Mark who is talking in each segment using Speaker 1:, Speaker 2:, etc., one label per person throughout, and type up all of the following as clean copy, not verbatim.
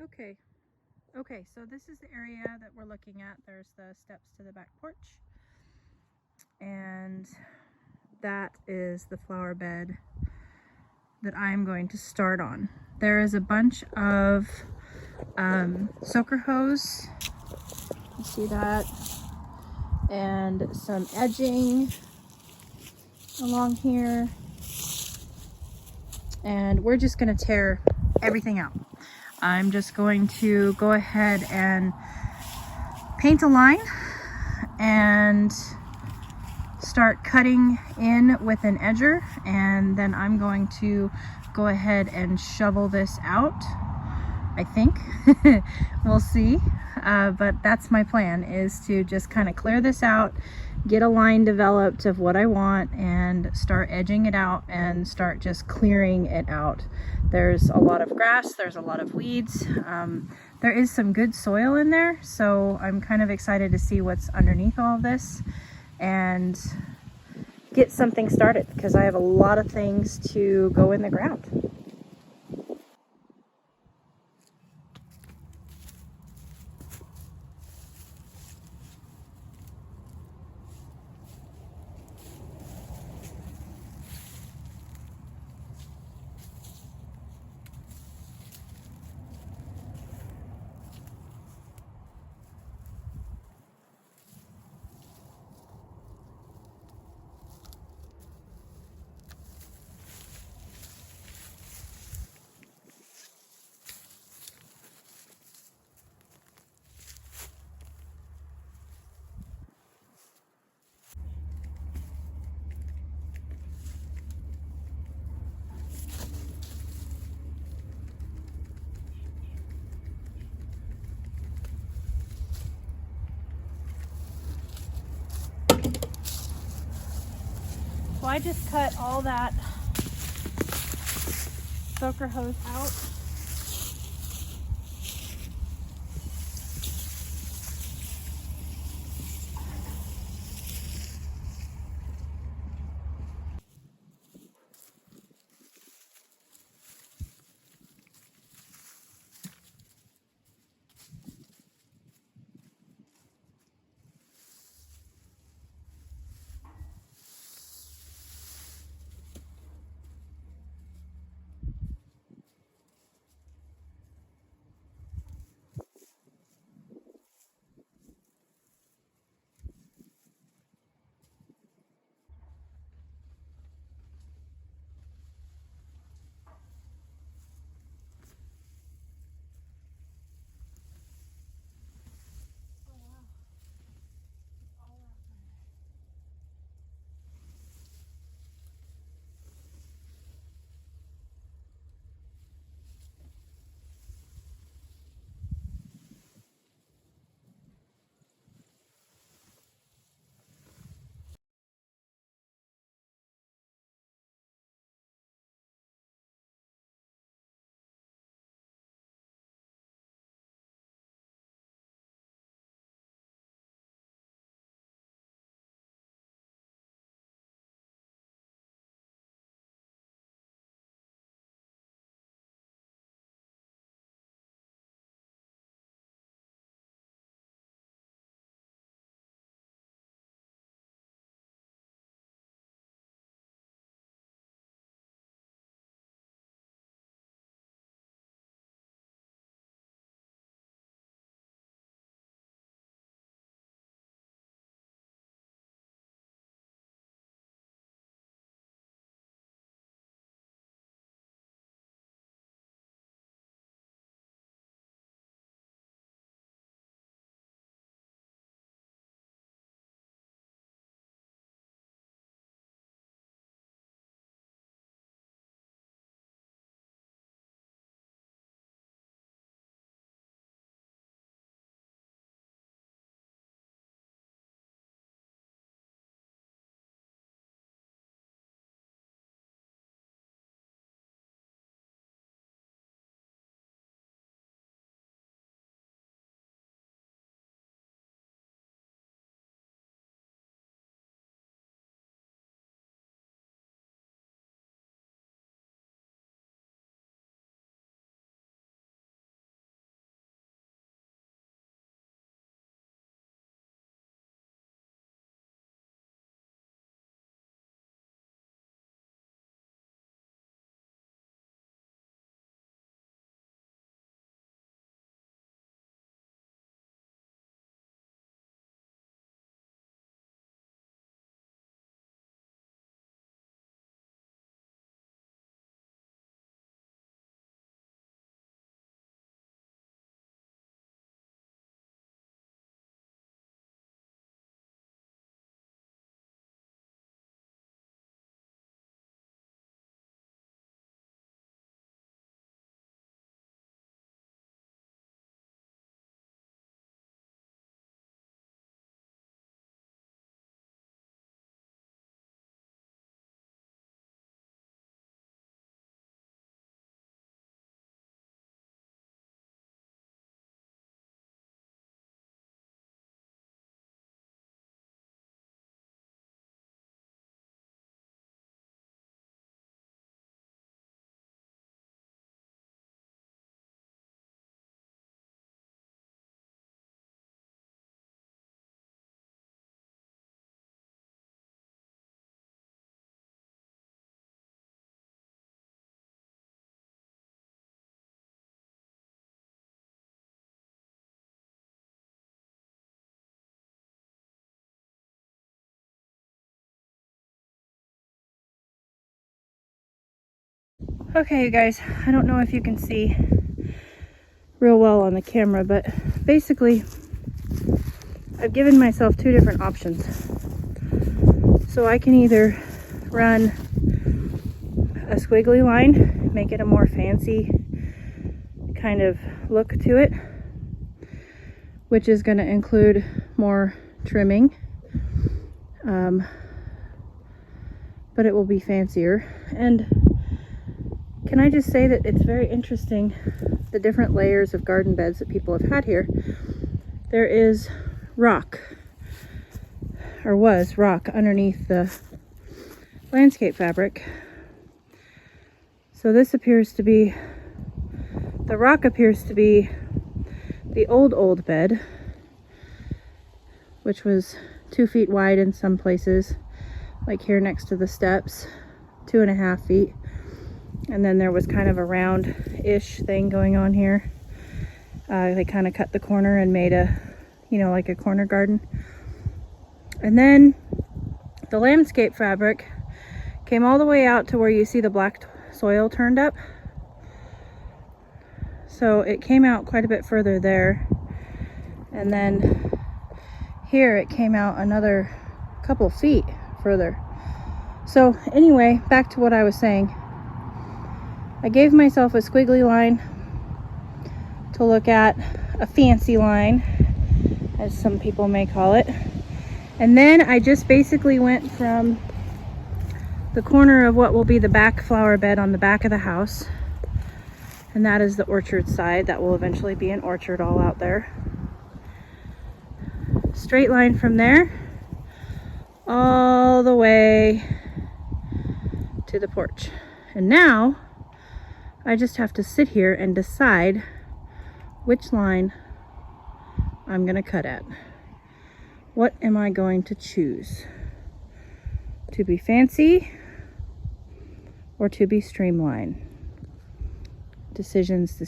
Speaker 1: Okay, okay, so this is the area that we're looking at. There's the steps to the back porch, and that is the flower bed that I'm going to start on. There is a bunch of soaker hose, you see that, and some edging along here, and we're just going to tear everything out. I'm just going to go ahead and paint a line and start cutting in with an edger, and then I'm going to go ahead and shovel this out, I think. We'll see, but that's my plan, is to just kind of clear this out, get a line developed of what I want, and start edging it out and start just clearing it out. There's a lot of grass, there's a lot of weeds, there is some good soil in there, so I'm kind of excited to see what's underneath all of this and get something started, because I have a lot of things to go in the ground. So I just cut all that soaker hose out. Okay, you guys, I don't know if you can see real well on the camera, but basically I've given myself two different options. So I can either run a squiggly line, make it a more fancy kind of look to it, which is going to include more trimming, but it will be fancier. And can I just say that it's very interesting, the different layers of garden beds that people have had here. There is rock, or was rock, underneath the landscape fabric. So this appears to be, the rock appears to be the old bed, which was 2 feet wide in some places, like here next to the steps, 2.5 feet. And then there was kind of a round-ish thing going on here. They kind of cut the corner and made a, like a corner garden. And then the landscape fabric came all the way out to where you see the black soil turned up. So it came out quite a bit further there. And then here it came out another couple feet further. So anyway, back to what I was saying. I gave myself a squiggly line to look at, a fancy line, as some people may call it. And then I just basically went from the corner of what will be the back flower bed on the back of the house, and that is the orchard side. That will eventually be an orchard all out there. Straight line from there all the way to the porch. And now I just have to sit here and decide which line I'm gonna cut at. What am I going to choose? To be fancy or to be streamlined? Decisions.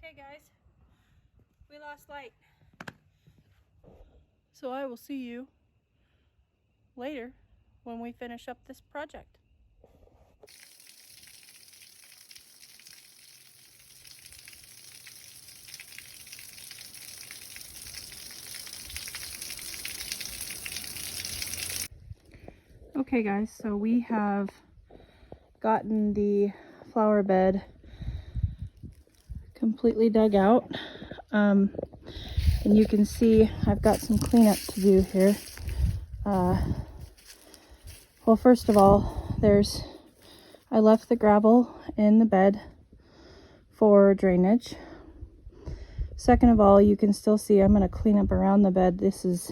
Speaker 1: Okay guys, we lost light. So I will see you later when we finish up this project. Okay guys, so we have gotten the flower bed completely dug out. And you can see I've got some cleanup to do here. Well, first of all, I left the gravel in the bed for drainage. Second of all, you can still see I'm going to clean up around the bed. This is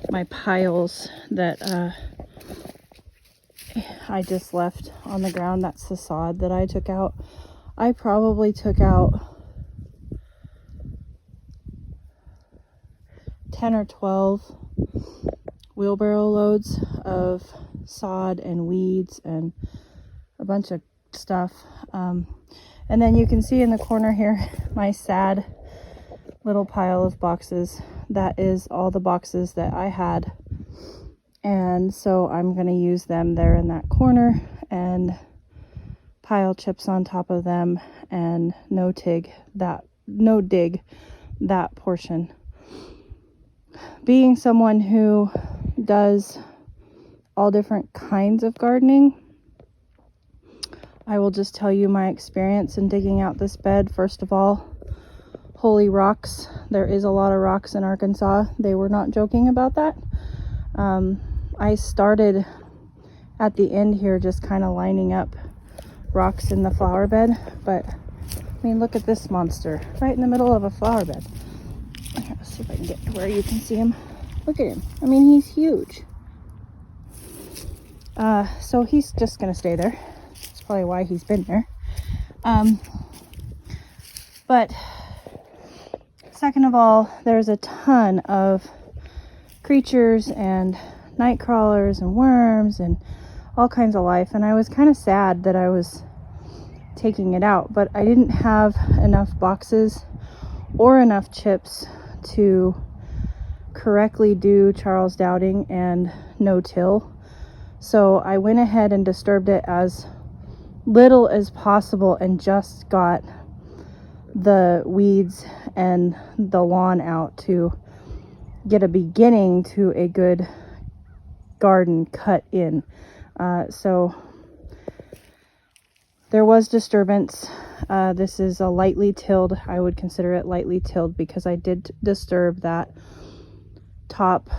Speaker 1: my piles that I just left on the ground. That's the sod that I took out. I probably took out 10 or 12 wheelbarrow loads of sod and weeds and a bunch of stuff. And then you can see in the corner here my sad little pile of boxes. That is all the boxes that I had, and so I'm going to use them there in that corner and pile chips on top of them and no dig that portion. Being someone who does all different kinds of gardening, I will just tell you my experience in digging out this bed. First of all, holy rocks. There is a lot of rocks in Arkansas. They were not joking about that. I started at the end here just kind of lining up rocks in the flower bed, but I mean, look at this monster right in the middle of a flower bed. Let's see if I can get to where you can see him. Look at him. I mean, he's huge. So he's just gonna stay there. That's probably why he's been there. But second of all, there's a ton of creatures and night crawlers and worms and all kinds of life, and I was kind of sad that I was taking it out, but I didn't have enough boxes or enough chips to correctly do Charles Dowding and no-till, so I went ahead and disturbed it as little as possible and just got the weeds and the lawn out to get a beginning to a good garden cut in. So there was disturbance. This is a lightly tilled, I would consider it lightly tilled, because I did disturb that top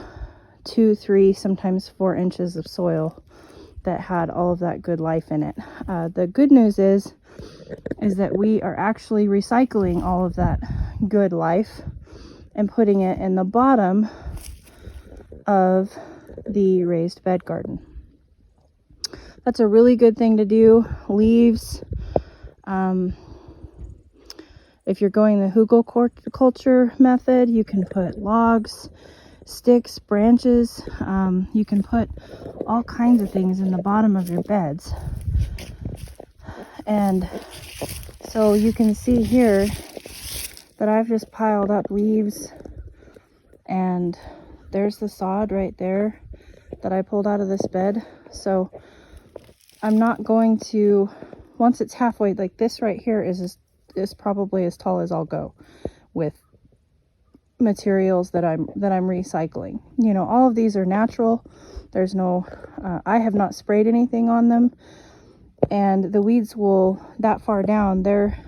Speaker 1: 2, 3, sometimes 4 inches of soil that had all of that good life in it. The good news is that we are actually recycling all of that good life and putting it in the bottom of the raised bed garden. That's a really good thing to do. Leaves, if you're going the hugelkultur method, you can put logs, sticks, branches. You can put all kinds of things in the bottom of your beds. And so you can see here that I've just piled up leaves, and there's the sod right there that I pulled out of this bed. So I'm not going to, once it's halfway, like this right here is probably as tall as I'll go with materials that I'm recycling. You know, all of these are natural. There's no, I have not sprayed anything on them, and the weeds will, that far down, they're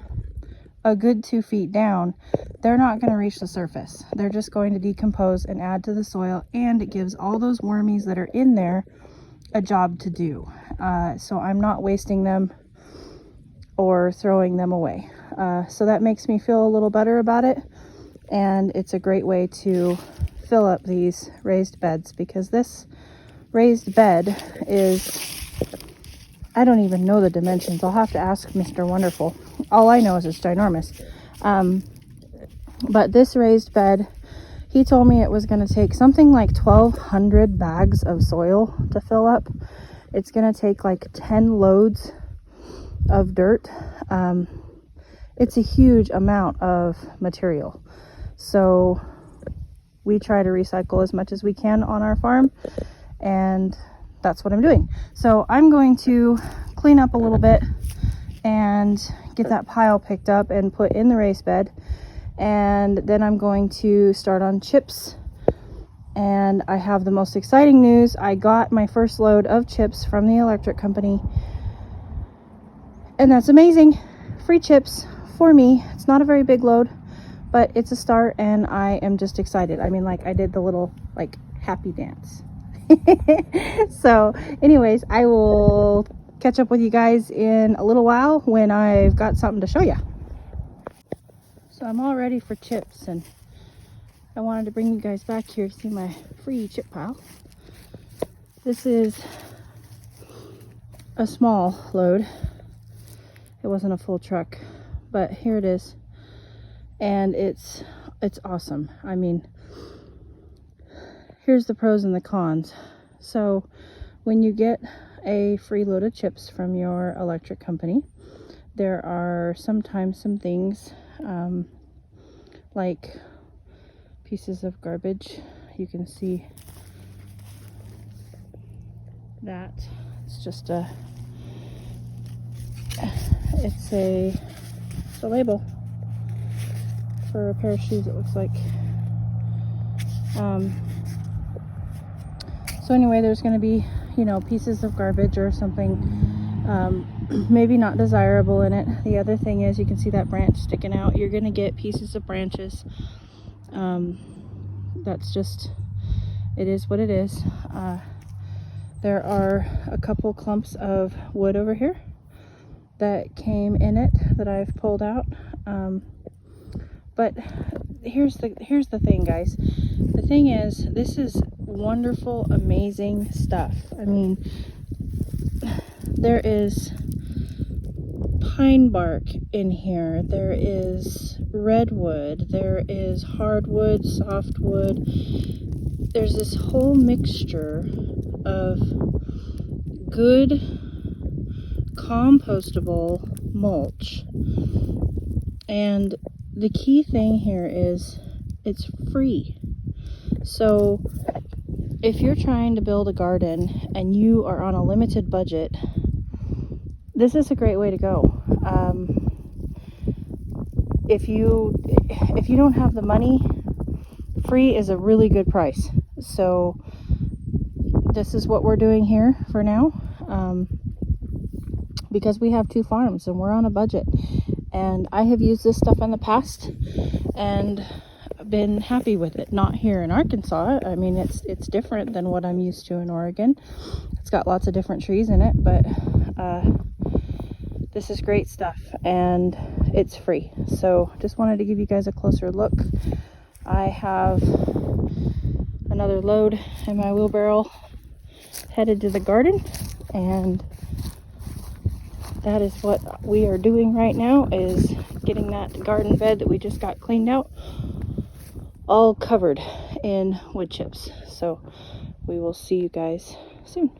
Speaker 1: a good 2 feet down, they're not going to reach the surface. They're just going to decompose and add to the soil, and it gives all those wormies that are in there a job to do. So I'm not wasting them or throwing them away. So that makes me feel a little better about it, and it's a great way to fill up these raised beds, because this raised bed is, I don't even know the dimensions. I'll have to ask Mr. Wonderful. All I know is it's ginormous. But this raised bed, he told me it was going to take something like 1,200 bags of soil to fill up. It's going to take like 10 loads of dirt. It's a huge amount of material. So we try to recycle as much as we can on our farm, and that's what I'm doing. So I'm going to clean up a little bit and get that pile picked up and put in the raised bed, and then I'm going to start on chips and I have the most exciting news. I got my first load of chips from the electric company, and that's amazing. Free chips for me. It's not a very big load, but it's a start, and I am just excited. I mean, like, I did the little like happy dance. So anyways, I will catch up with you guys in a little while when I've got something to show you. So I'm all ready for chips, and I wanted to bring you guys back here to see my free chip pile. This is a small load. It wasn't a full truck, but here it is. And it's awesome. I mean, here's the pros and the cons. So when you get a free load of chips from your electric company, there are sometimes some things like pieces of garbage. You can see that it's just it's a label for a pair of shoes, it looks like. So anyway, there's going to be, you know, pieces of garbage or something maybe not desirable in it. The other thing is, you can see that branch sticking out. You're going to get pieces of branches. That's just, it is what it is. There are a couple clumps of wood over here that came in it that I've pulled out. But here's the thing, guys. The thing is, this is wonderful, amazing stuff. I mean, there is pine bark in here, there is redwood, there is hardwood, softwood. There's this whole mixture of good compostable mulch. And the key thing here is it's free. So if you're trying to build a garden and you are on a limited budget, this is a great way to go. If you don't have the money, free is a really good price. So this is what we're doing here for now, because we have 2 farms and we're on a budget. And I have used this stuff in the past and been happy with it. Not here in Arkansas. I mean, it's different than what I'm used to in Oregon. It's got lots of different trees in it, but this is great stuff and it's free. So just wanted to give you guys a closer look. I have another load in my wheelbarrow headed to the garden, and that is what we are doing right now, is getting that garden bed that we just got cleaned out all covered in wood chips. So we will see you guys soon.